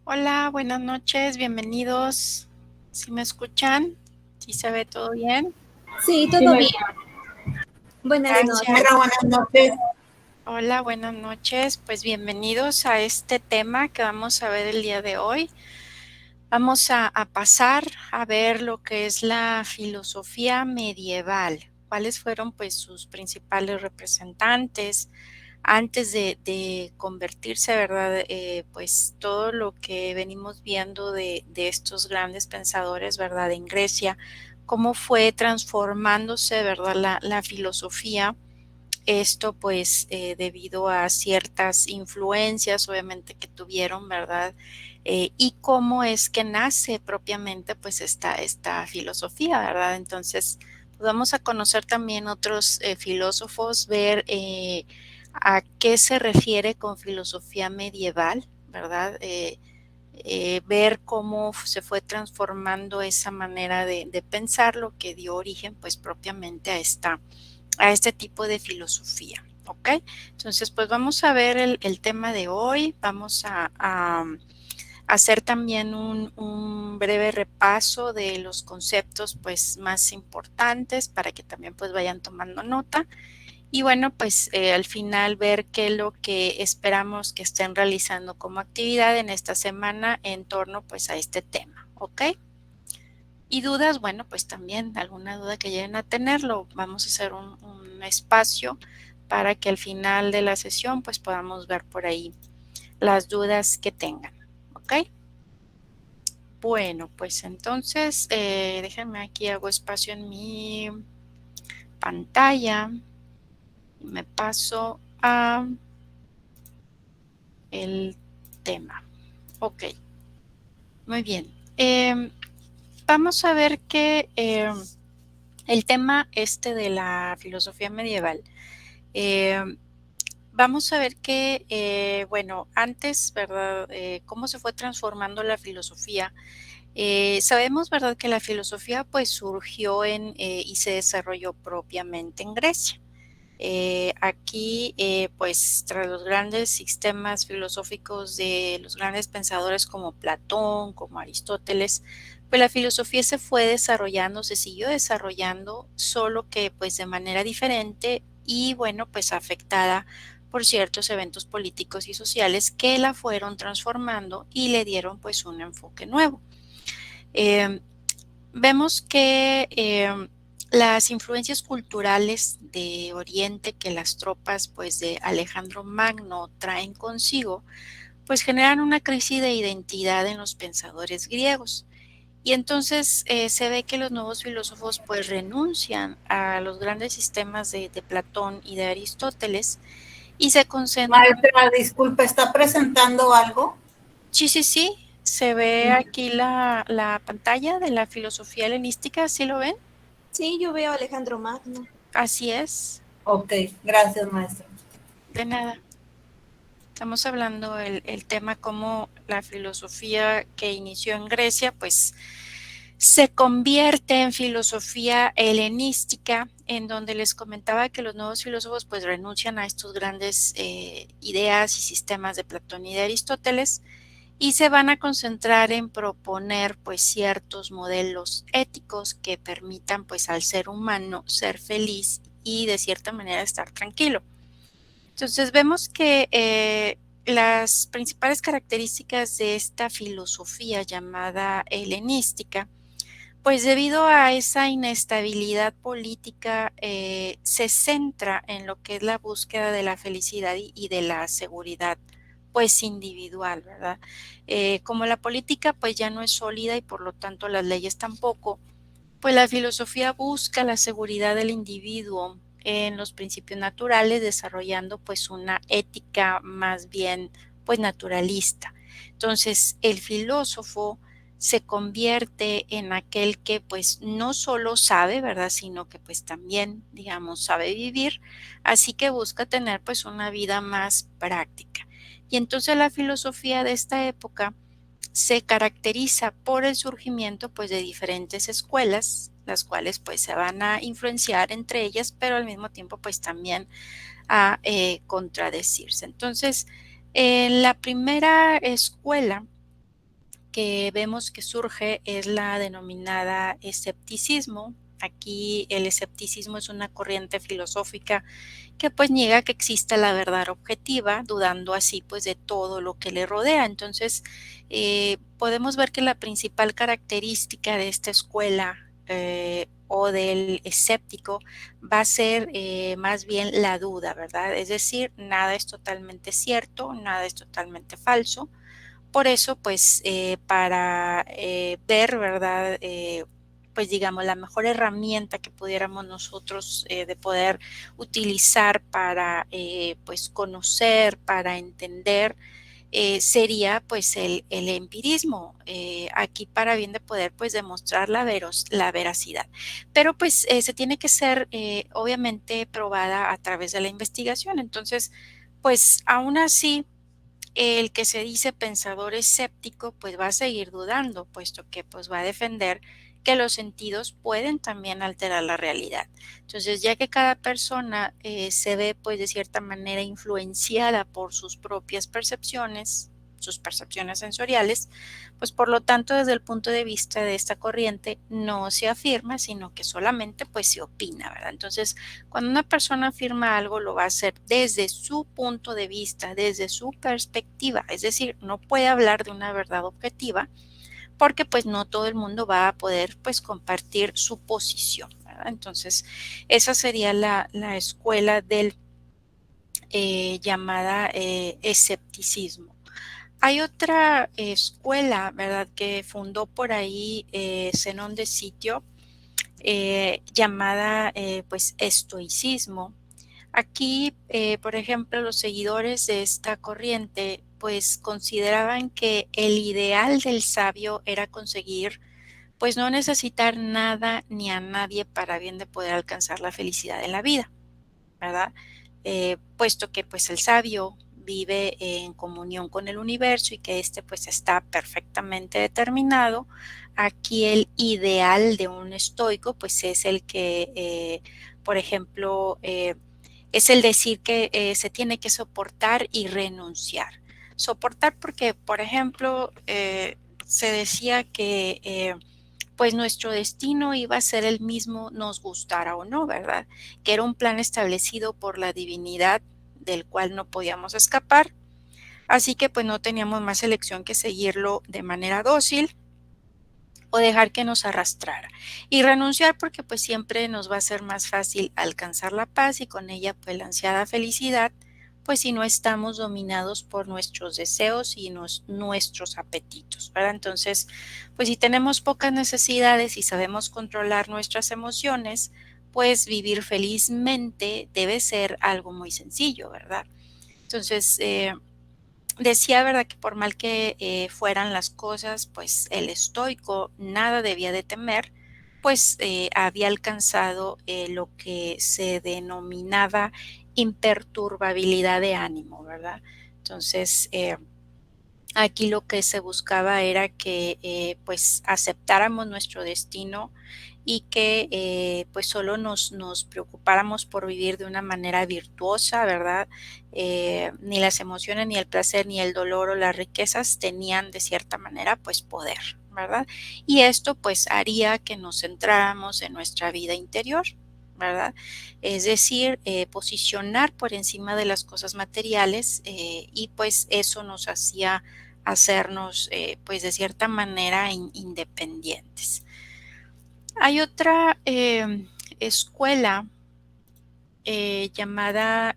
Hola, buenas noches, bienvenidos. ¿Sí me escuchan? ¿Sí se ve todo bien? Sí, Sí, todo bien. maestra. Buenas noches. Gracias. Maestra, buenas noches. Hola, buenas noches. Pues bienvenidos a este tema que vamos a ver el día de hoy. Vamos a pasar a ver lo que es la filosofía medieval. ¿Cuáles fueron pues sus principales representantes? Antes de convertirse, ¿verdad? Pues todo lo que venimos viendo de estos grandes pensadores, ¿verdad? En Grecia, cómo fue transformándose, ¿verdad? La filosofía. Esto pues debido a ciertas influencias obviamente que tuvieron, ¿verdad? Y cómo es que nace propiamente pues esta filosofía, ¿verdad? Entonces, pues vamos a conocer también otros filósofos, ver a qué se refiere con filosofía medieval, ¿verdad? Ver cómo se fue transformando esa manera de pensar, lo que dio origen pues propiamente a este tipo de filosofía. ¿Ok? Entonces, pues vamos a ver el tema de hoy. Vamos a hacer también un breve repaso de los conceptos pues más importantes para que también pues vayan tomando nota. Y bueno, pues al final ver qué es lo que esperamos que estén realizando como actividad en esta semana en torno pues a este tema. ¿Ok? Y dudas, bueno, pues también alguna duda que lleguen a tenerlo, vamos a hacer un espacio para que al final de la sesión pues podamos ver por ahí las dudas que tengan, ¿ok? Bueno, pues entonces déjenme aquí, hago espacio en mi pantalla y me paso a el tema. Ok, muy bien. Vamos a ver que el tema este de la filosofía medieval. Eh, Vamos a ver que, bueno, antes, ¿verdad? Cómo se fue transformando la filosofía. Sabemos, ¿verdad?, que la filosofía pues surgió y se desarrolló propiamente en Grecia. Aquí, pues, tras los grandes sistemas filosóficos de los grandes pensadores como Platón, como Aristóteles, pues la filosofía se fue desarrollando, se siguió desarrollando, solo que pues de manera diferente y bueno, pues afectada por ciertos eventos políticos y sociales que la fueron transformando y le dieron pues un enfoque nuevo. Eh, Vemos que las influencias culturales de Oriente que las tropas pues de Alejandro Magno traen consigo, pues generan una crisis de identidad en los pensadores griegos. Y entonces se ve que los nuevos filósofos pues renuncian a los grandes sistemas de Platón y de Aristóteles y se concentran. Maestra, disculpe, ¿está presentando algo? Sí, sí, sí, se ve aquí la pantalla de la filosofía helenística, ¿sí lo ven? Sí, yo veo a Alejandro Magno. Así es, Ok, gracias, maestra. de nada. Estamos hablando el tema como la filosofía que inició en Grecia, pues se convierte en filosofía helenística, en donde les comentaba que los nuevos filósofos pues renuncian a estos grandes ideas y sistemas de Platón y de Aristóteles y se van a concentrar en proponer pues ciertos modelos éticos que permitan pues al ser humano ser feliz y de cierta manera estar tranquilo. Entonces vemos que las principales características de esta filosofía llamada helenística, pues debido a esa inestabilidad política, se centra en lo que es la búsqueda de la felicidad y de la seguridad, pues individual, ¿verdad? Como la política pues ya no es sólida y por lo tanto las leyes tampoco, pues la filosofía busca la seguridad del individuo en los principios naturales, desarrollando pues una ética más bien pues naturalista. Entonces, el filósofo se convierte en aquel que pues no solo sabe, ¿verdad?, sino que pues también, digamos, sabe vivir, así que busca tener pues una vida más práctica. Y entonces la filosofía de esta época se caracteriza por el surgimiento pues de diferentes escuelas, las cuales pues se van a influenciar entre ellas, pero al mismo tiempo pues también a contradecirse. Entonces, la primera escuela que vemos que surge es la denominada escepticismo. Aquí el escepticismo es una corriente filosófica que pues niega que exista la verdad objetiva, dudando así pues de todo lo que le rodea. Entonces, podemos ver que la principal característica de esta escuela o del escéptico va a ser más bien la duda, ¿verdad? Es decir, nada es totalmente cierto, nada es totalmente falso. Por eso, pues, para ver, ¿verdad? Pues digamos, la mejor herramienta que pudiéramos nosotros de poder utilizar para pues conocer, para entender, sería pues el empirismo, aquí para bien de poder pues demostrar la veracidad. Pero pues se tiene que ser obviamente probada a través de la investigación. Entonces, pues aún así el que se dice pensador escéptico, pues va a seguir dudando, puesto que pues va a defender que los sentidos pueden también alterar la realidad. Entonces, ya que cada persona se ve pues de cierta manera influenciada por sus propias percepciones, sus percepciones sensoriales, pues por lo tanto desde el punto de vista de esta corriente no se afirma, sino que solamente pues se opina, ¿verdad? Entonces, cuando una persona afirma algo, lo va a hacer desde su punto de vista, desde su perspectiva, es decir, no puede hablar de una verdad objetiva porque pues no todo el mundo va a poder pues compartir su posición, ¿verdad? Entonces, esa sería la escuela del llamada escepticismo. Hay otra escuela, ¿verdad?, que fundó por ahí Zenón de Sitio, llamada pues estoicismo. Aquí, por ejemplo, los seguidores de esta corriente pues consideraban que el ideal del sabio era conseguir pues no necesitar nada ni a nadie para bien de poder alcanzar la felicidad en la vida, ¿verdad? Puesto que pues el sabio vive en comunión con el universo y que este pues está perfectamente determinado. Aquí el ideal de un estoico pues es el que, por ejemplo, es el decir que se tiene que soportar y renunciar. Soportar porque, por ejemplo, se decía que pues nuestro destino iba a ser el mismo, nos gustara o no, ¿verdad? Que era un plan establecido por la divinidad del cual no podíamos escapar. Así que pues no teníamos más elección que seguirlo de manera dócil o dejar que nos arrastrara. Y renunciar porque pues siempre nos va a ser más fácil alcanzar la paz y con ella pues la ansiada felicidad, pues si no estamos dominados por nuestros deseos y nuestros apetitos, ¿verdad? Entonces, pues si tenemos pocas necesidades y sabemos controlar nuestras emociones, pues vivir felizmente debe ser algo muy sencillo, ¿verdad? Entonces, decía, ¿verdad?, que por mal que fueran las cosas, pues el estoico nada debía de temer, pues había alcanzado lo que se denominaba imperturbabilidad de ánimo, ¿verdad? Entonces, aquí lo que se buscaba era que pues aceptáramos nuestro destino y que pues solo nos preocupáramos por vivir de una manera virtuosa, ¿verdad? Ni las emociones, ni el placer, ni el dolor o las riquezas tenían de cierta manera pues poder, ¿verdad? Y esto pues haría que nos centráramos en nuestra vida interior, ¿verdad? Es decir, posicionar por encima de las cosas materiales y pues eso nos hacía hacernos pues de cierta manera independientes. Hay otra escuela llamada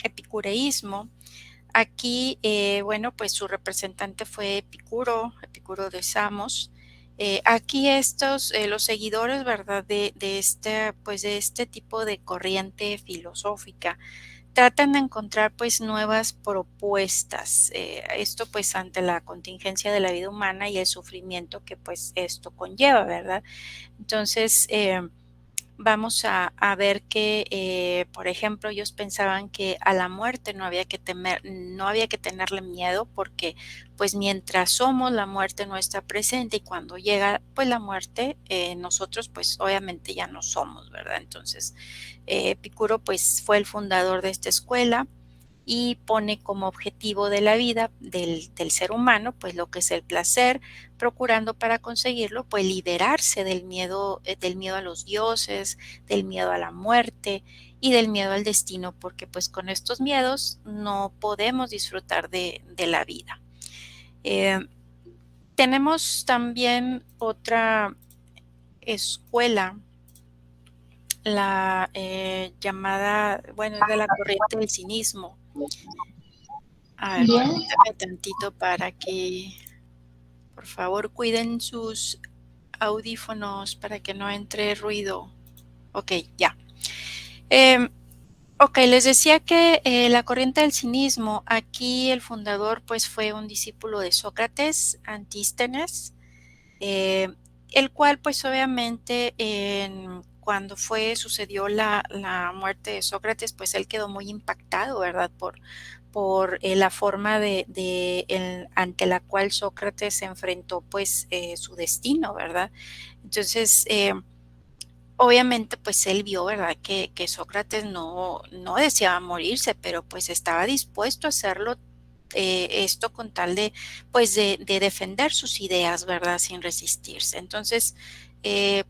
epicureísmo. Aquí, bueno, pues su representante fue Epicuro de Samos. Aquí estos, los seguidores, ¿verdad?, pues de este tipo de corriente filosófica, tratan de encontrar pues nuevas propuestas, esto pues ante la contingencia de la vida humana y el sufrimiento que pues esto conlleva, ¿verdad? Entonces, vamos a ver que, por ejemplo, ellos pensaban que a la muerte no había que temer, no había que tenerle miedo porque pues mientras somos la muerte no está presente y cuando llega pues la muerte nosotros pues obviamente ya no somos, ¿verdad? Entonces Epicuro pues fue el fundador de esta escuela y pone como objetivo de la vida del ser humano pues lo que es el placer, procurando para conseguirlo pues liberarse del miedo a los dioses, del miedo a la muerte y del miedo al destino, porque pues con estos miedos no podemos disfrutar de la vida. Tenemos también otra escuela, la llamada, bueno, es de la corriente del cinismo. A ver, Bien. permítame tantito para que, por favor, cuiden sus audífonos para que no entre ruido. Ok, ya. Ok, les decía que la corriente del cinismo, aquí el fundador pues fue un discípulo de Sócrates, Antístenes, eh, el cual pues obviamente cuando sucedió la muerte de Sócrates, pues él quedó muy impactado, ¿verdad? Por la forma ante la cual Sócrates se enfrentó pues su destino, ¿verdad? Entonces, obviamente, pues él vio, ¿verdad?, que Sócrates no deseaba morirse, pero pues estaba dispuesto a hacerlo, esto con tal pues de defender sus ideas, ¿verdad?, sin resistirse. Entonces,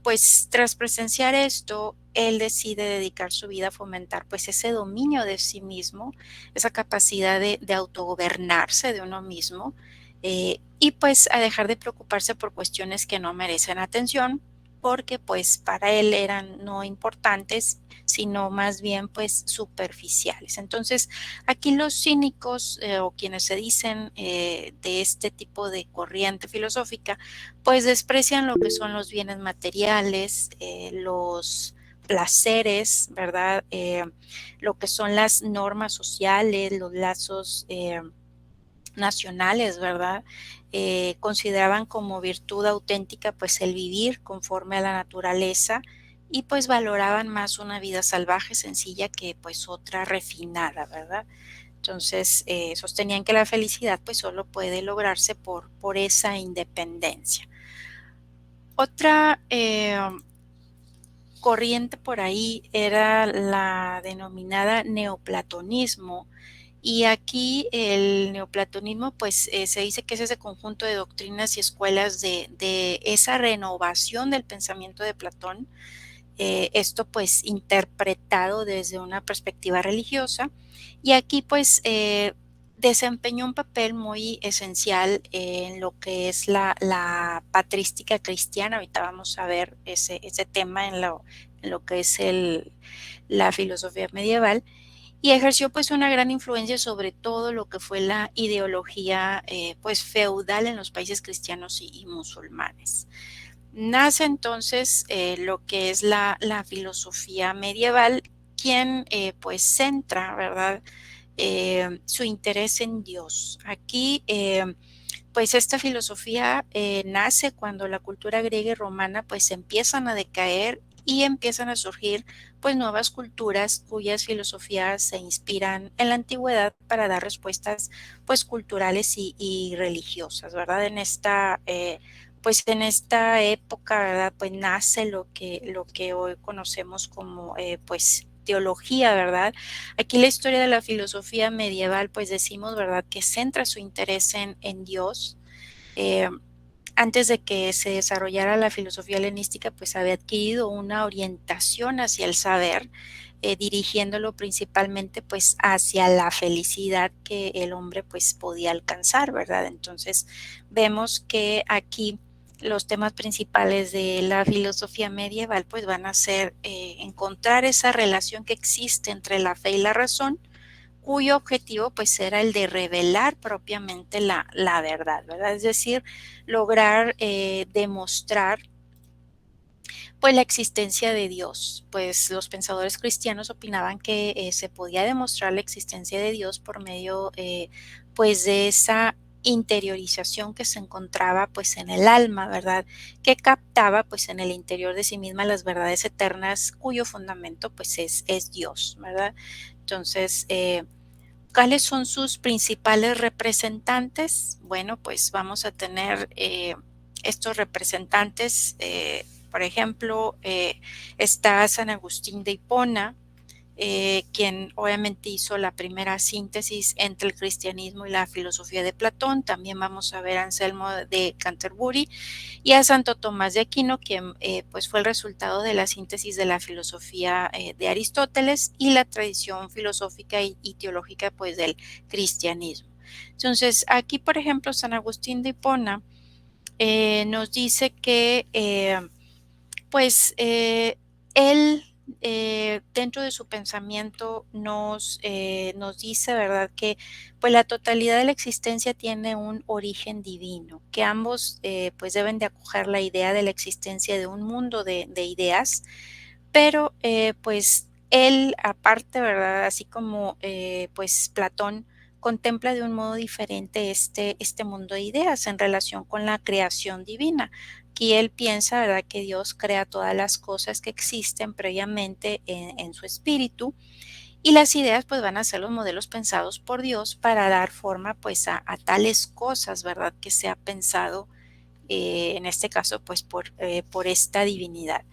pues tras presenciar esto, él decide dedicar su vida a fomentar pues ese dominio de sí mismo, esa capacidad de autogobernarse de uno mismo, y pues a dejar de preocuparse por cuestiones que no merecen atención, porque pues para él eran no importantes, sino más bien pues superficiales. Entonces, aquí los cínicos o quienes se dicen de este tipo de corriente filosófica, pues desprecian lo que son los bienes materiales, los placeres, ¿verdad? Lo que son las normas sociales, los lazos nacionales, ¿verdad? Consideraban como virtud auténtica pues el vivir conforme a la naturaleza y pues valoraban más una vida salvaje, sencilla, que pues otra refinada, ¿verdad? Entonces sostenían que la felicidad pues solo puede lograrse por esa independencia. Otra corriente por ahí era la denominada neoplatonismo. Y aquí el neoplatonismo, pues se dice que es ese conjunto de doctrinas y escuelas de esa renovación del pensamiento de Platón, esto pues interpretado desde una perspectiva religiosa. Y aquí pues desempeñó un papel muy esencial en lo que es la patrística cristiana. Ahorita vamos a ver ese tema en lo que es la filosofía medieval, y ejerció pues una gran influencia sobre todo lo que fue la ideología pues feudal en los países cristianos y musulmanes. Nace entonces lo que es la filosofía medieval, quien pues centra, ¿verdad?, su interés en Dios. Aquí pues esta filosofía nace cuando la cultura griega y romana pues empiezan a decaer y empiezan a surgir pues nuevas culturas cuyas filosofías se inspiran en la antigüedad para dar respuestas pues culturales y religiosas, ¿verdad? Pues en esta época, ¿verdad?, pues nace lo que hoy conocemos como pues teología, ¿verdad? Aquí la historia de la filosofía medieval, pues decimos, ¿verdad?, que centra su interés en Dios. Eh, Antes de que se desarrollara la filosofía helenística, pues había adquirido una orientación hacia el saber, dirigiéndolo principalmente pues hacia la felicidad que el hombre pues podía alcanzar, ¿verdad? Entonces vemos que aquí los temas principales de la filosofía medieval pues van a ser encontrar esa relación que existe entre la fe y la razón, cuyo objetivo pues era el de revelar propiamente la verdad, ¿verdad? Es decir, lograr demostrar pues la existencia de Dios. Pues los pensadores cristianos opinaban que se podía demostrar la existencia de Dios por medio pues de esa interiorización que se encontraba pues en el alma, ¿verdad?, que captaba pues en el interior de sí misma las verdades eternas, cuyo fundamento pues es Dios, ¿verdad? Entonces, ¿cuáles son sus principales representantes? Bueno, pues vamos a tener estos representantes, por ejemplo, está San Agustín de Hipona, quien obviamente hizo la primera síntesis entre el cristianismo y la filosofía de Platón. También vamos a ver a Anselmo de Canterbury y a Santo Tomás de Aquino, quien pues fue el resultado de la síntesis de la filosofía de Aristóteles y la tradición filosófica y teológica pues del cristianismo. Entonces, aquí, por ejemplo, San Agustín de Hipona nos dice que él dentro de su pensamiento nos dice, ¿verdad?, que pues la totalidad de la existencia tiene un origen divino, que ambos pues deben de acoger la idea de la existencia de un mundo de ideas, pero pues él aparte, ¿verdad?, así como pues Platón contempla de un modo diferente este mundo de ideas en relación con la creación divina. Aquí él piensa, ¿verdad?, que Dios crea todas las cosas que existen previamente en su espíritu y las ideas pues van a ser los modelos pensados por Dios para dar forma pues a tales cosas, ¿verdad?, que se ha pensado en este caso pues por esta divinidad.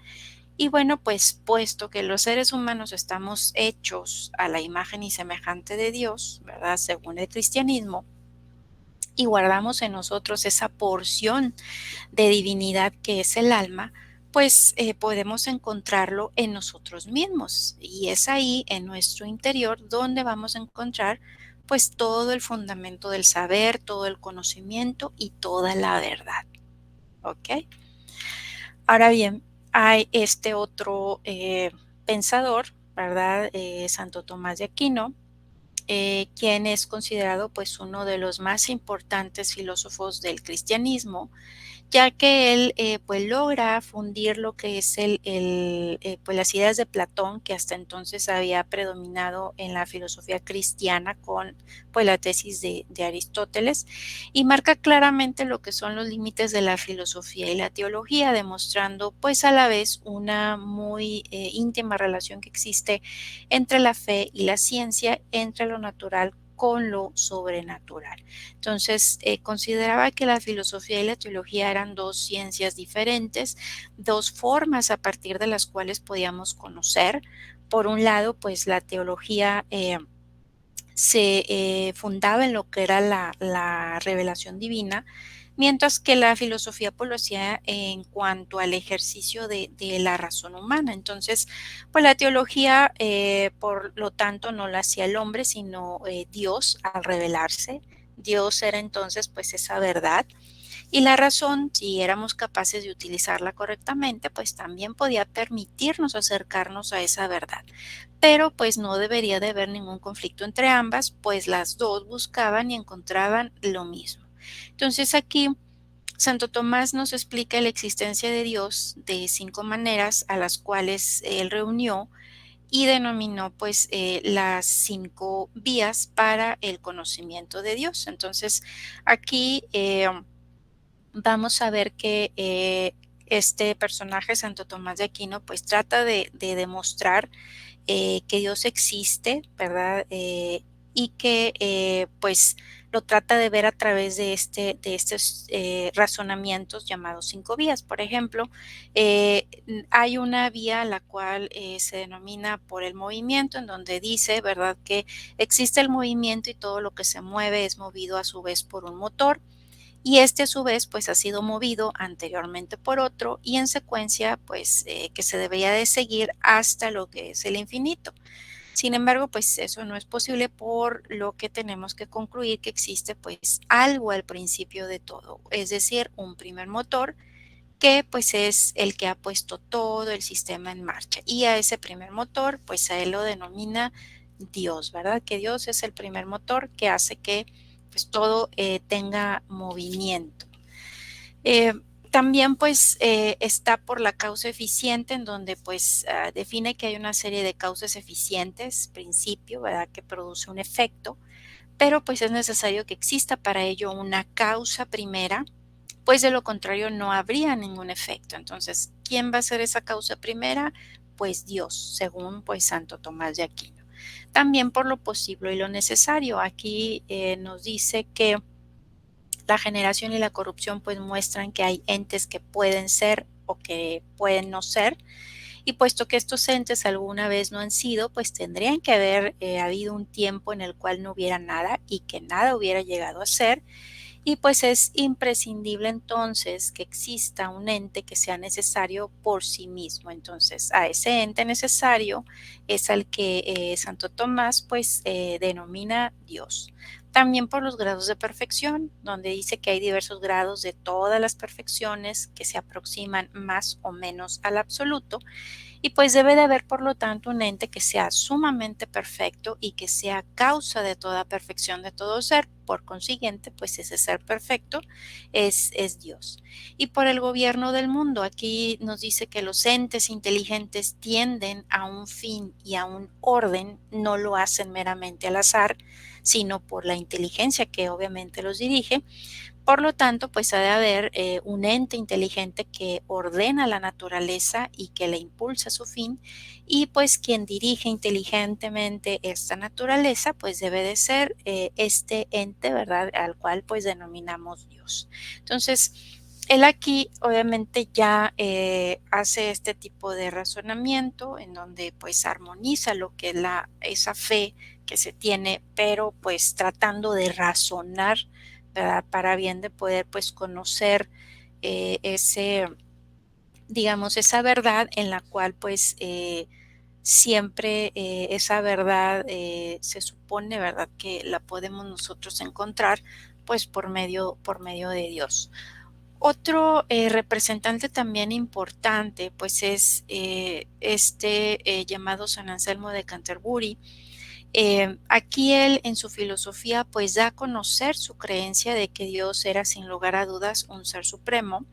Y bueno, pues puesto que los seres humanos estamos hechos a la imagen y semejante de Dios, ¿verdad?, según el cristianismo, y guardamos en nosotros esa porción de divinidad que es el alma, pues podemos encontrarlo en nosotros mismos. Y es ahí, en nuestro interior, donde vamos a encontrar pues todo el fundamento del saber, todo el conocimiento y toda la verdad. ¿Ok? Ahora bien, hay este otro pensador, ¿verdad? Santo Tomás de Aquino, quien es considerado pues uno de los más importantes filósofos del cristianismo, ya que él pues logra fundir lo que es pues las ideas de Platón, que hasta entonces había predominado en la filosofía cristiana con pues la tesis de Aristóteles, y marca claramente lo que son los límites de la filosofía y la teología, demostrando pues a la vez una muy íntima relación que existe entre la fe y la ciencia, entre lo natural con lo sobrenatural. Entonces, consideraba que la filosofía y la teología eran dos ciencias diferentes, dos formas a partir de las cuales podíamos conocer. Por un lado, pues la teología se fundaba en lo que era la revelación divina, mientras que la filosofía pues lo hacía en cuanto al ejercicio de la razón humana. Entonces, pues la teología, por lo tanto, no la hacía el hombre, sino Dios al revelarse. Dios era entonces pues esa verdad. Y la razón, si éramos capaces de utilizarla correctamente, pues también podía permitirnos acercarnos a esa verdad. Pero pues no debería de haber ningún conflicto entre ambas, pues las dos buscaban y encontraban lo mismo. Entonces aquí Santo Tomás nos explica la existencia de Dios de 5 maneras a las cuales él reunió y denominó pues las 5 vías para el conocimiento de Dios. Entonces aquí vamos a ver que este personaje, Santo Tomás de Aquino, pues trata de demostrar que Dios existe, ¿verdad? Y que pues lo trata de ver a través de estos razonamientos llamados 5 vías. Por ejemplo, hay una vía la cual se denomina por el movimiento, en donde dice, ¿verdad?, que existe el movimiento y todo lo que se mueve es movido a su vez por un motor. Y este a su vez pues ha sido movido anteriormente por otro y en secuencia pues que se debería de seguir hasta lo que es el infinito. Sin embargo, pues eso no es posible, por lo que tenemos que concluir que existe pues algo al principio de todo, es decir, un primer motor que pues es el que ha puesto todo el sistema en marcha, y a ese primer motor pues a él lo denomina Dios, ¿verdad? Que Dios es el primer motor que hace que pues todo tenga movimiento. Eh, También pues está por la causa eficiente, en donde pues define que hay una serie de causas eficientes, principio, ¿verdad?, que produce un efecto, pero pues es necesario que exista para ello una causa primera, pues de lo contrario no habría ningún efecto. Entonces, ¿quién va a ser esa causa primera? Pues Dios, según pues Santo Tomás de Aquino. También por lo posible y lo necesario. Aquí nos dice que la generación y la corrupción pues muestran que hay entes que pueden ser o que pueden no ser, Y puesto que estos entes alguna vez no han sido, pues tendrían que haber habido un tiempo en el cual no hubiera nada y que nada hubiera llegado a ser. Y pues es imprescindible entonces que exista un ente que sea necesario por sí mismo. Entonces a ese ente necesario es al que Santo Tomás pues denomina Dios. También por los grados de perfección, donde dice que hay diversos grados de todas las perfecciones que se aproximan más o menos al absoluto. Y pues debe de haber, por lo tanto, un ente que sea sumamente perfecto y que sea causa de toda perfección de todo ser. Por consiguiente, pues ese ser perfecto es Dios. Y por el gobierno del mundo, aquí nos dice que los entes inteligentes tienden a un fin y a un orden, no lo hacen meramente al azar, sino por la inteligencia que obviamente los dirige. Por lo tanto, pues ha de haber un ente inteligente que ordena la naturaleza y que le impulsa a su fin, y pues quien dirige inteligentemente esta naturaleza, pues debe de ser este ente, ¿verdad? Al cual pues denominamos Dios. Entonces, él aquí obviamente ya hace este tipo de razonamiento en donde pues armoniza lo que es esa fe que se tiene, pero pues tratando de razonar, ¿verdad? Para bien de poder pues conocer digamos, esa verdad en la cual pues siempre esa verdad se supone, ¿verdad? Que la podemos nosotros encontrar pues por medio de Dios. Otro representante también importante pues es llamado San Anselmo de Canterbury. Aquí él en su filosofía pues da a conocer su creencia de que Dios era sin lugar a dudas un ser supremo,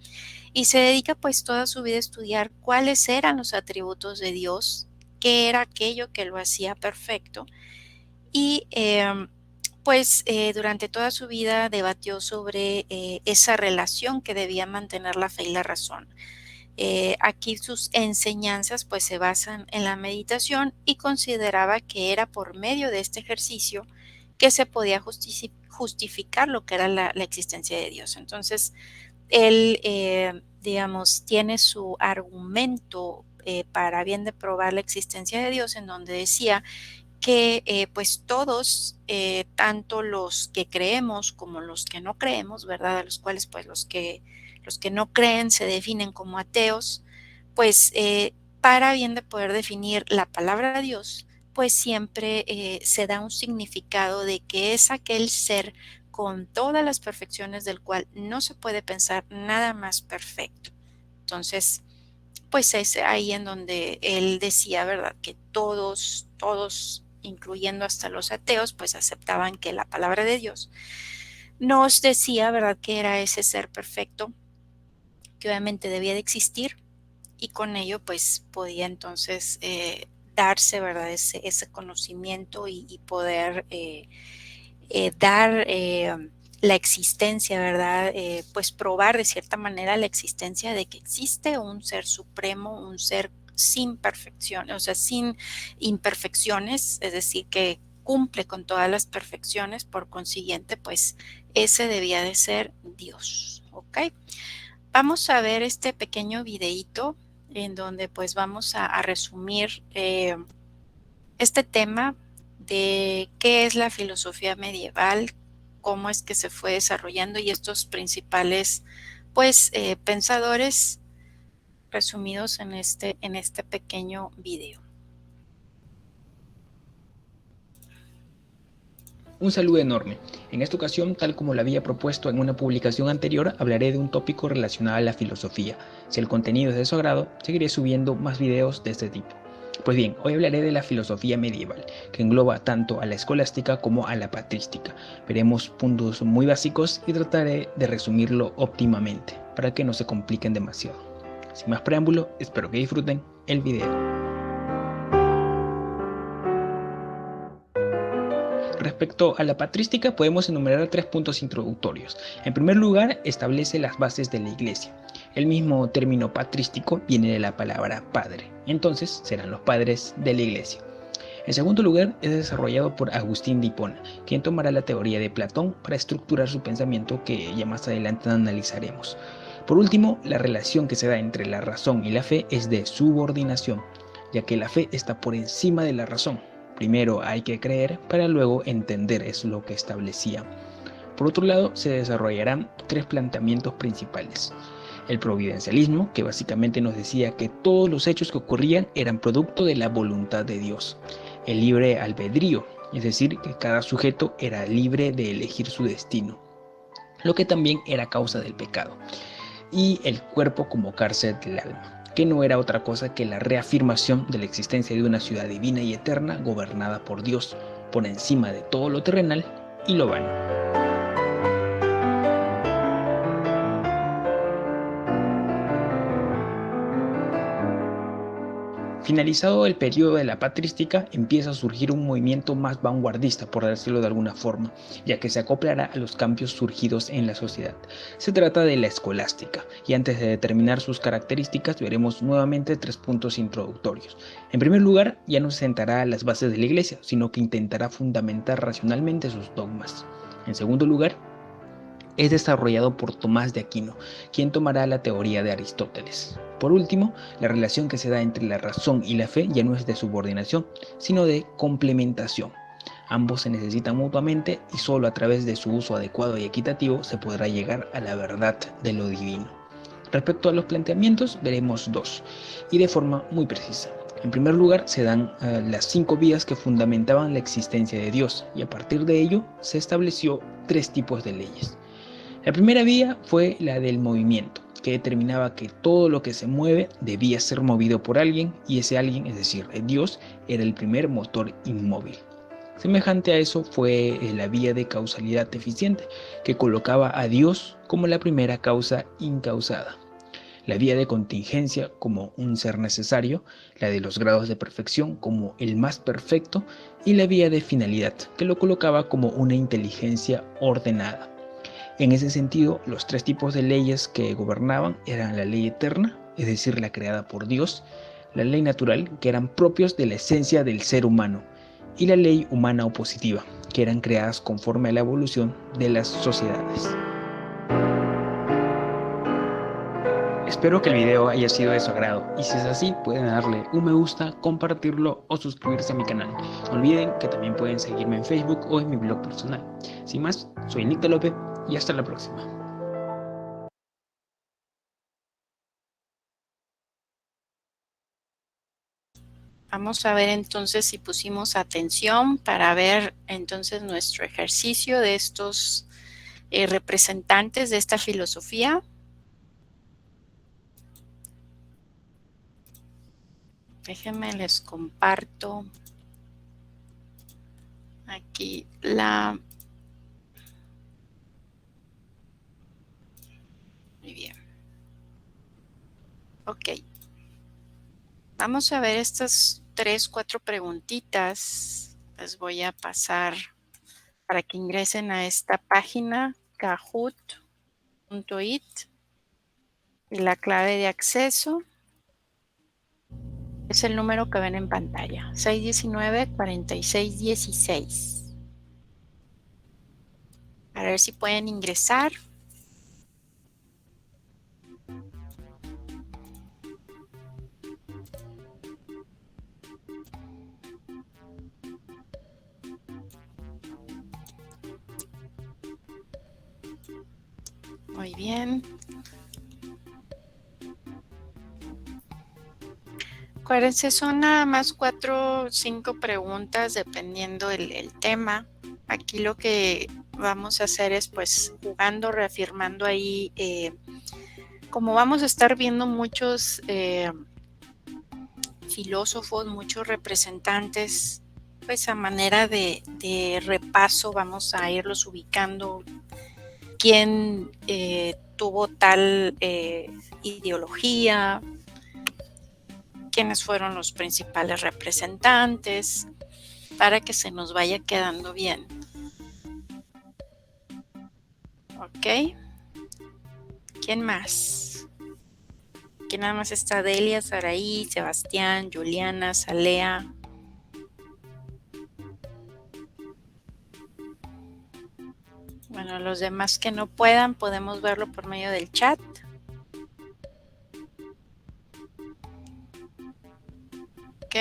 y se dedica pues toda su vida a estudiar cuáles eran los atributos de Dios, qué era aquello que lo hacía perfecto. Y pues durante toda su vida debatió sobre esa relación que debía mantener la fe y la razón. Aquí sus enseñanzas pues se basan en la meditación, y consideraba que era por medio de este ejercicio que se podía justificar lo que era la existencia de Dios. Entonces, él, digamos, tiene su argumento para bien de probar la existencia de Dios, en donde decía que pues todos, tanto los que creemos como los que no creemos, ¿verdad? A los cuales pues los que no creen se definen como ateos, pues para bien de poder definir la palabra de Dios, pues siempre se da un significado de que es aquel ser con todas las perfecciones del cual no se puede pensar nada más perfecto. Entonces, pues es ahí en donde él decía, ¿verdad? Que todos, incluyendo hasta los ateos, pues aceptaban que la palabra de Dios nos decía, ¿verdad? Que era ese ser perfecto, que obviamente debía de existir, y con ello pues podía entonces darse, ¿verdad? Ese conocimiento y poder dar la existencia, ¿verdad? Pues probar de cierta manera la existencia de que existe un ser supremo, un ser sin perfección, o sea, sin imperfecciones, es decir, que cumple con todas las perfecciones. Por consiguiente, pues ese debía de ser Dios, ¿ok? Vamos a ver este pequeño videíto en donde pues vamos a resumir este tema de qué es la filosofía medieval, cómo es que se fue desarrollando, y estos principales pues pensadores resumidos en este pequeño video. Un saludo enorme. En esta ocasión, tal como lo había propuesto en una publicación anterior, hablaré de un tópico relacionado a la filosofía. Si el contenido es de su agrado, seguiré subiendo más videos de este tipo. Pues bien, hoy hablaré de la filosofía medieval, que engloba tanto a la escolástica como a la patrística. Veremos puntos muy básicos y trataré de resumirlo óptimamente, para que no se compliquen demasiado. Sin más preámbulo, espero que disfruten el video. Respecto a la patrística, podemos enumerar 3 puntos introductorios. En primer lugar, establece las bases de la Iglesia. El mismo término patrístico viene de la palabra padre, entonces serán los padres de la Iglesia. En segundo lugar, es desarrollado por Agustín de Hipona, quien tomará la teoría de Platón para estructurar su pensamiento, que ya más adelante analizaremos. Por último, la relación que se da entre la razón y la fe es de subordinación, ya que la fe está por encima de la razón. Primero hay que creer para luego entender, es lo que establecía. Por otro lado, se desarrollarán tres planteamientos principales. El providencialismo, que básicamente nos decía que todos los hechos que ocurrían eran producto de la voluntad de Dios. El libre albedrío, es decir, que cada sujeto era libre de elegir su destino, lo que también era causa del pecado. Y el cuerpo como cárcel del alma, que no era otra cosa que la reafirmación de la existencia de una ciudad divina y eterna gobernada por Dios, por encima de todo lo terrenal y lo vano. Finalizado el periodo de la patrística, empieza a surgir un movimiento más vanguardista, por decirlo de alguna forma, ya que se acoplará a los cambios surgidos en la sociedad. Se trata de la escolástica, y antes de determinar sus características veremos nuevamente tres puntos introductorios. En primer lugar, ya no se sentará a las bases de la Iglesia, sino que intentará fundamentar racionalmente sus dogmas. En segundo lugar, es desarrollado por Tomás de Aquino, quien tomará la teoría de Aristóteles. Por último, la relación que se da entre la razón y la fe ya no es de subordinación, sino de complementación. Ambos se necesitan mutuamente y solo a través de su uso adecuado y equitativo se podrá llegar a la verdad de lo divino. Respecto a los planteamientos, veremos dos, y de forma muy precisa. En primer lugar, se dan las 5 vías que fundamentaban la existencia de Dios, y a partir de ello se estableció 3 tipos de leyes. La primera vía fue la del movimiento, que determinaba que todo lo que se mueve debía ser movido por alguien, y ese alguien, es decir, Dios, era el primer motor inmóvil. Semejante a eso fue la vía de causalidad eficiente, que colocaba a Dios como la primera causa incausada. La vía de contingencia como un ser necesario, la de los grados de perfección como el más perfecto, y la vía de finalidad, que lo colocaba como una inteligencia ordenada. En ese sentido, los 3 tipos de leyes que gobernaban eran la ley eterna, es decir, la creada por Dios, la ley natural, que eran propios de la esencia del ser humano, y la ley humana opositiva, que eran creadas conforme a la evolución de las sociedades. Espero que el video haya sido de su agrado, y si es así pueden darle un me gusta, compartirlo o suscribirse a mi canal. No olviden que también pueden seguirme en Facebook o en mi blog personal. Sin más, soy Nick de López y hasta la próxima. Vamos a ver entonces si pusimos atención para ver entonces nuestro ejercicio de estos representantes de esta filosofía. Déjenme les comparto aquí Muy bien. Ok. Vamos a ver estas 3, 4 preguntitas. Les voy a pasar para que ingresen a esta página kahoot.it y la clave de acceso es el número que ven en pantalla, 619-4616. A ver si pueden ingresar. Muy bien. Acuérdense, son nada más 4 o 5 preguntas dependiendo el tema. Aquí lo que vamos a hacer es pues jugando, reafirmando ahí, como vamos a estar viendo muchos filósofos, muchos representantes, pues a manera de repaso vamos a irlos ubicando, quién tuvo tal ideología, quiénes fueron los principales representantes, para que se nos vaya quedando bien. Ok. ¿Quién más? Aquí nada más está Delia, Saraí, Sebastián, Juliana, Salea. Bueno, los demás que no puedan, podemos verlo por medio del chat. Ok.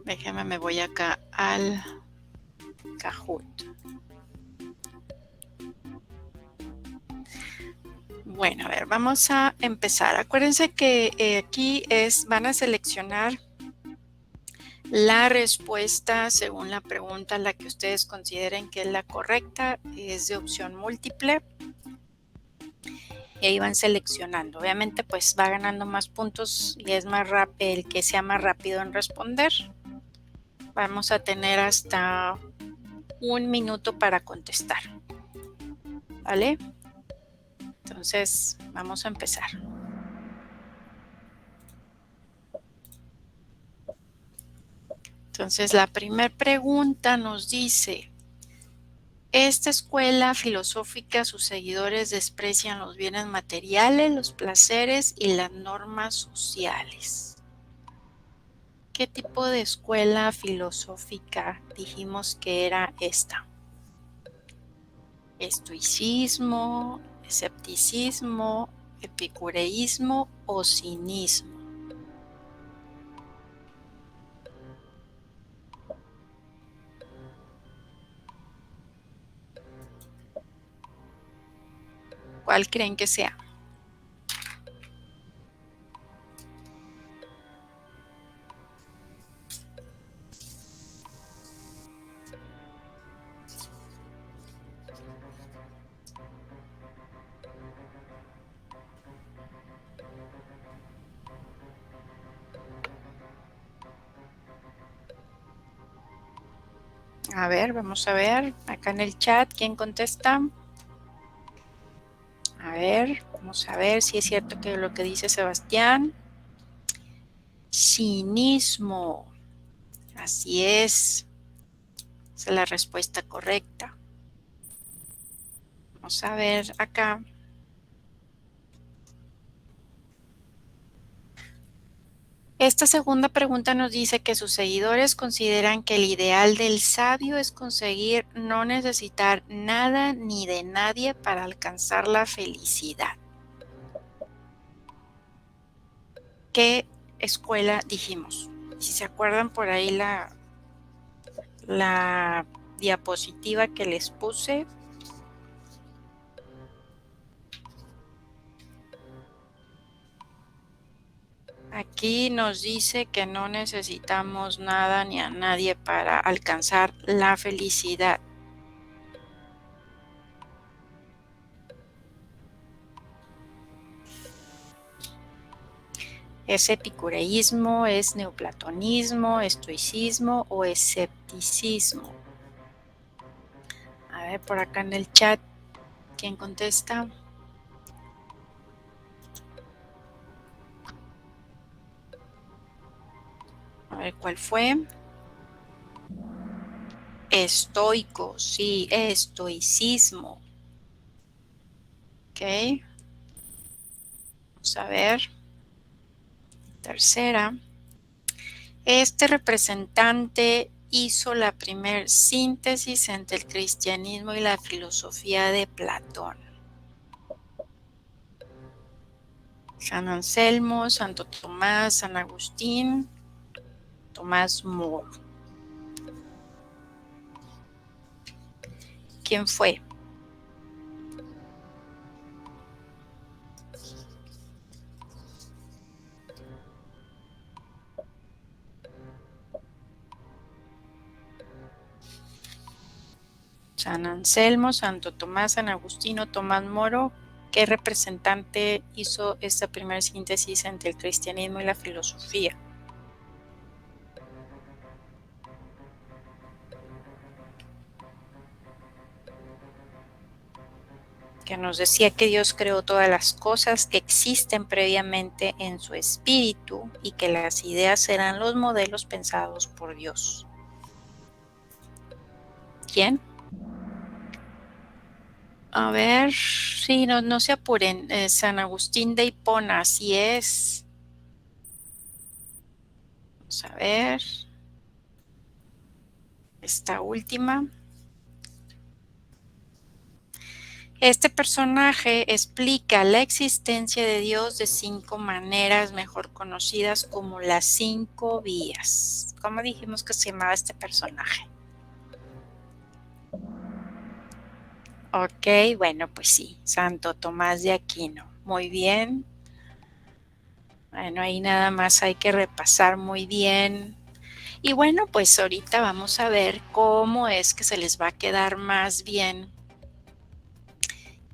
Déjame, me voy acá al Kahoot. Bueno, a ver, vamos a empezar. Acuérdense que aquí van a seleccionar la respuesta según la pregunta, la que ustedes consideren que es la correcta, es de opción múltiple. Y ahí van seleccionando. Obviamente, pues va ganando más puntos y es más rápido el que sea más rápido en responder. Vamos a tener hasta 1 minuto para contestar. ¿Vale? Entonces, vamos a empezar. Entonces, la primera pregunta nos dice: esta escuela filosófica, sus seguidores desprecian los bienes materiales, los placeres y las normas sociales. ¿Qué tipo de escuela filosófica dijimos que era esta? ¿Estoicismo, escepticismo, epicureísmo o cinismo? ¿Cuál creen que sea? A ver, vamos a ver acá en el chat quién contesta. A ver, vamos a ver si es cierto que lo que dice Sebastián. Cinismo. Así es. Esa es la respuesta correcta. Vamos a ver acá. Esta segunda pregunta nos dice que sus seguidores consideran que el ideal del sabio es conseguir no necesitar nada ni de nadie para alcanzar la felicidad. ¿Qué escuela dijimos? Si se acuerdan por ahí la diapositiva que les puse. Aquí nos dice que no necesitamos nada ni a nadie para alcanzar la felicidad. ¿Es epicureísmo, es neoplatonismo, estoicismo o escepticismo? A ver, por acá en el chat, ¿quién contesta? A ver, ¿cuál fue? Estoico, sí, estoicismo. Ok. Vamos a ver. Tercera. Este representante hizo la primer síntesis entre el cristianismo y la filosofía de Platón. San Anselmo, Santo Tomás, San Agustín, Tomás Moro. ¿Quién fue? San Anselmo, Santo Tomás, San Agustín, Tomás Moro. ¿Qué representante hizo esta primera síntesis entre el cristianismo y la filosofía? Que nos decía que Dios creó todas las cosas que existen previamente en su espíritu y que las ideas serán los modelos pensados por Dios. ¿Quién? A ver, sí, no se apuren. San Agustín de Hipona, así es. Vamos a ver. Esta última. Este personaje explica la existencia de Dios de 5 maneras mejor conocidas como las 5 vías. ¿Cómo dijimos que se llamaba este personaje? Ok, bueno, pues sí, Santo Tomás de Aquino. Muy bien. Bueno, ahí nada más hay que repasar muy bien. Y bueno, pues ahorita vamos a ver cómo es que se les va a quedar más bien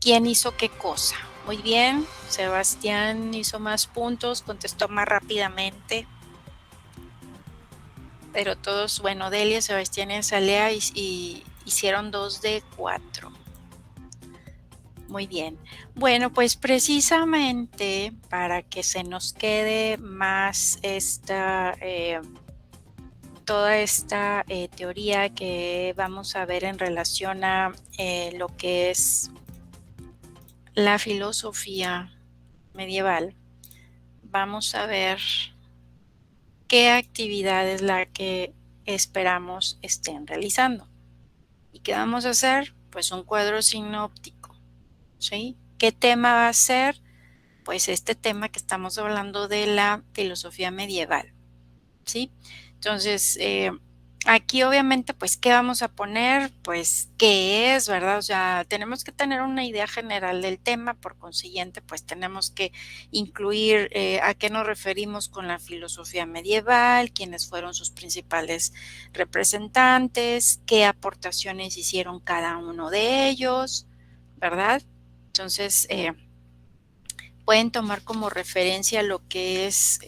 quién hizo qué cosa. Muy bien, Sebastián hizo más puntos, contestó más rápidamente. Pero todos, bueno, Delia, Sebastián y Azalea hicieron 2 de 4. Muy bien. Bueno, pues precisamente para que se nos quede más toda esta teoría que vamos a ver en relación a lo que es la filosofía medieval, vamos a ver qué actividad es la que esperamos estén realizando. ¿Y qué vamos a hacer? Pues un cuadro sinóptico, ¿sí? ¿Qué tema va a ser? Pues este tema que estamos hablando de la filosofía medieval, ¿sí? Entonces, aquí obviamente, pues, ¿qué vamos a poner? Pues, ¿qué es, verdad? O sea, tenemos que tener una idea general del tema, por consiguiente, pues, tenemos que incluir a qué nos referimos con la filosofía medieval, quiénes fueron sus principales representantes, qué aportaciones hicieron cada uno de ellos, ¿verdad? Entonces, pueden tomar como referencia lo que es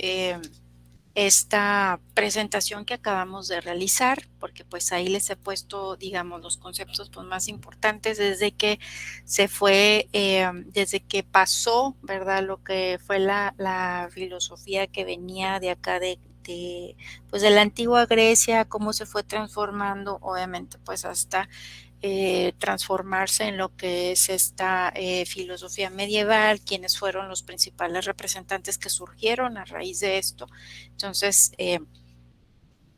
esta presentación que acabamos de realizar, porque pues ahí les he puesto, digamos, los conceptos pues, más importantes desde que se fue, desde que pasó, ¿verdad? Lo que fue la filosofía que venía de acá pues de la antigua Grecia, cómo se fue transformando, obviamente, pues hasta transformarse en lo que es esta filosofía medieval, quienes fueron los principales representantes que surgieron a raíz de esto. Entonces,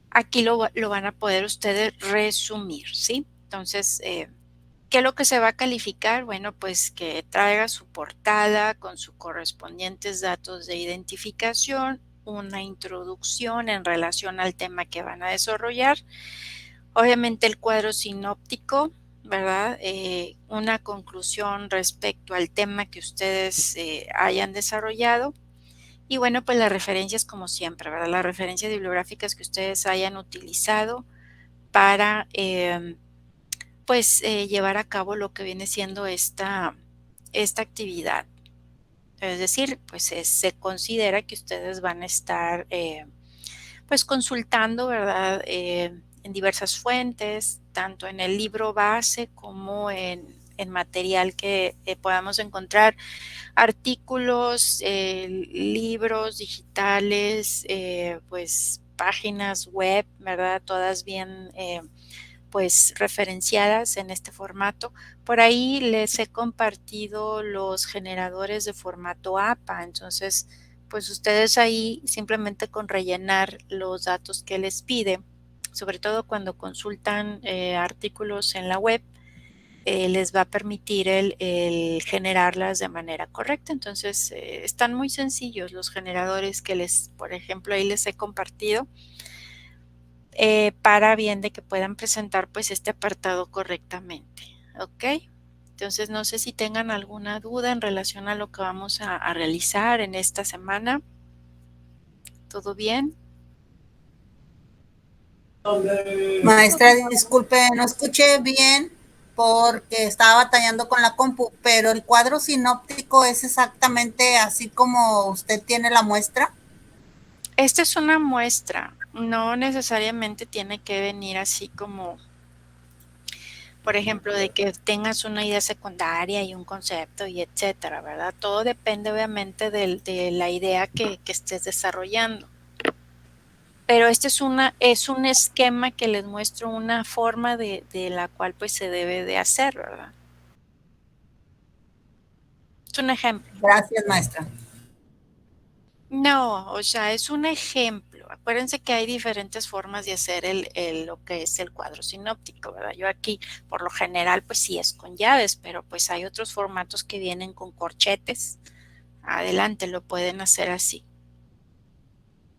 aquí lo van a poder ustedes resumir, ¿sí? Entonces, ¿qué es lo que se va a calificar? Bueno, pues que traiga su portada con sus correspondientes datos de identificación, una introducción en relación al tema que van a desarrollar, obviamente el cuadro sinóptico, ¿verdad? Una conclusión respecto al tema que ustedes hayan desarrollado. Y bueno, pues las referencias como siempre, ¿verdad? Las referencias bibliográficas que ustedes hayan utilizado para llevar a cabo lo que viene siendo esta actividad. Es decir, pues se considera que ustedes van a estar pues consultando, ¿verdad? En diversas fuentes, tanto en el libro base como en material que podamos encontrar, artículos, libros digitales, pues páginas web, ¿verdad? Todas bien pues referenciadas en este formato. Por ahí les he compartido los generadores de formato APA, entonces pues ustedes ahí simplemente con rellenar los datos que les pide, sobre todo cuando consultan artículos en la web, les va a permitir el generarlas de manera correcta. Entonces están muy sencillos los generadores que por ejemplo, ahí les he compartido. Para bien de que puedan presentar pues este apartado correctamente, ¿ok? Entonces no sé si tengan alguna duda en relación a lo que vamos a realizar en esta semana. ¿Todo bien? Maestra, disculpe, no escuché bien porque estaba batallando con la compu, pero el cuadro sinóptico es exactamente así como usted tiene la muestra. Esta es una muestra, no necesariamente tiene que venir así como, por ejemplo, de que tengas una idea secundaria y un concepto y etcétera, ¿verdad? Todo depende obviamente de la idea que estés desarrollando. Pero este es un esquema que les muestro una forma de la cual pues se debe de hacer, ¿verdad? Es un ejemplo. Gracias, maestra. No, o sea, es un ejemplo. Acuérdense que hay diferentes formas de hacer lo que es el cuadro sinóptico, ¿verdad? Yo aquí, por lo general, pues sí es con llaves, pero pues hay otros formatos que vienen con corchetes. Adelante, lo pueden hacer así.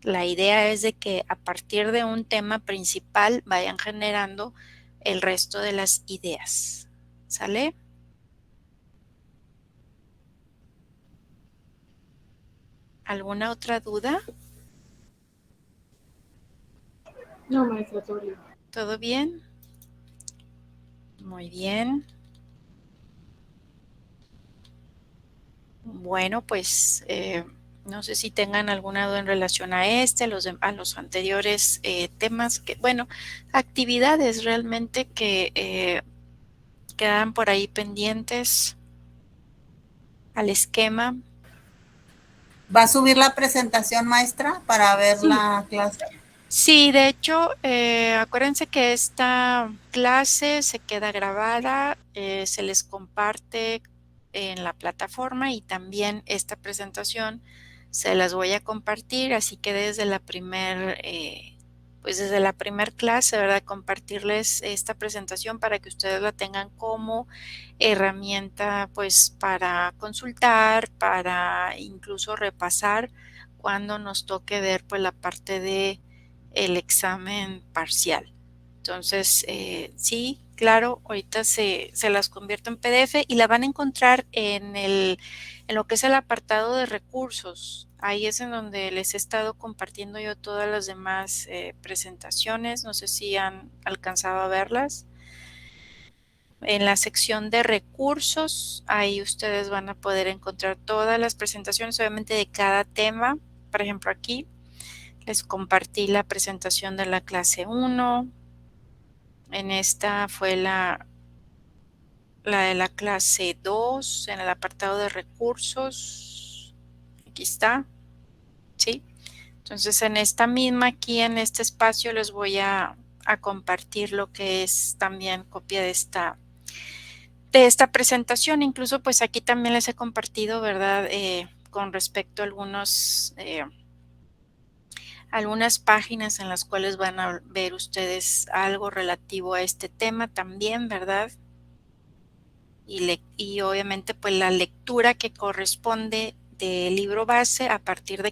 La idea es de que a partir de un tema principal vayan generando el resto de las ideas. ¿Sale? ¿Alguna otra duda? No, maestra, todo bien. ¿Todo bien? Muy bien. Bueno, pues no sé si tengan alguna duda en relación a a los anteriores temas, bueno, actividades realmente que quedan por ahí pendientes al esquema. ¿Va a subir la presentación, maestra, para ver Sí. la clase? Sí, de hecho, acuérdense que esta clase se queda grabada, se les comparte en la plataforma y también esta presentación se las voy a compartir, así que desde la desde la primer clase, ¿verdad? Compartirles esta presentación para que ustedes la tengan como herramienta, pues, para consultar, para incluso repasar cuando nos toque ver, pues, la parte de el examen parcial. Entonces, sí, claro, ahorita se las convierto en PDF y la van a encontrar en lo que es el apartado de recursos. Ahí es en donde les he estado compartiendo yo todas las demás presentaciones. No sé si han alcanzado a verlas. En la sección de recursos, ahí ustedes van a poder encontrar todas las presentaciones, obviamente de cada tema. Por ejemplo, aquí les compartí la presentación de la clase 1. En esta fue la de la clase 2, en el apartado de recursos. Aquí está, ¿sí? Entonces, en esta misma, aquí en este espacio, les voy a compartir lo que es también copia de esta presentación. Incluso, pues aquí también les he compartido, ¿verdad? Con respecto a algunas páginas en las cuales van a ver ustedes algo relativo a este tema también, ¿verdad? Y obviamente pues la lectura que corresponde del libro base, a partir de a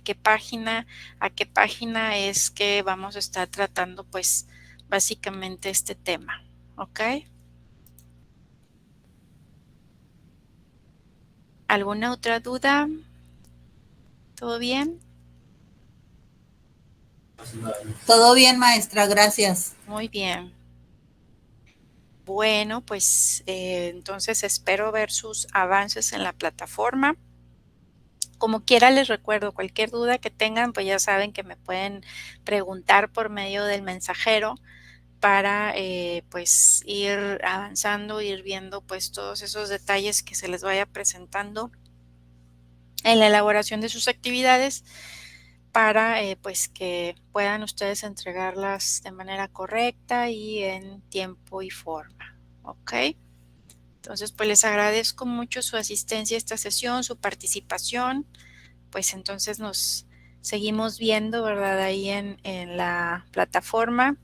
qué página es que vamos a estar tratando pues básicamente este tema, ¿ok? ¿Alguna otra duda? ¿Todo bien? Todo bien, maestra, gracias. Muy bien. Bueno, pues entonces espero ver sus avances en la plataforma. Como quiera les recuerdo, cualquier duda que tengan, pues ya saben que me pueden preguntar por medio del mensajero para pues ir avanzando, ir viendo pues todos esos detalles que se les vaya presentando en la elaboración de sus actividades para pues que puedan ustedes entregarlas de manera correcta y en tiempo y forma, ¿ok? Entonces, pues les agradezco mucho su asistencia a esta sesión, su participación. Pues entonces nos seguimos viendo, ¿verdad? Ahí en la plataforma.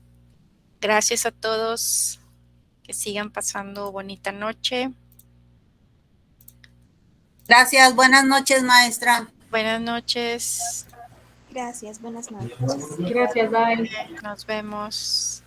Gracias a todos. Que sigan pasando bonita noche. Gracias, buenas noches, maestra. Buenas noches. Gracias, buenas noches. Gracias, bye. Nos vemos.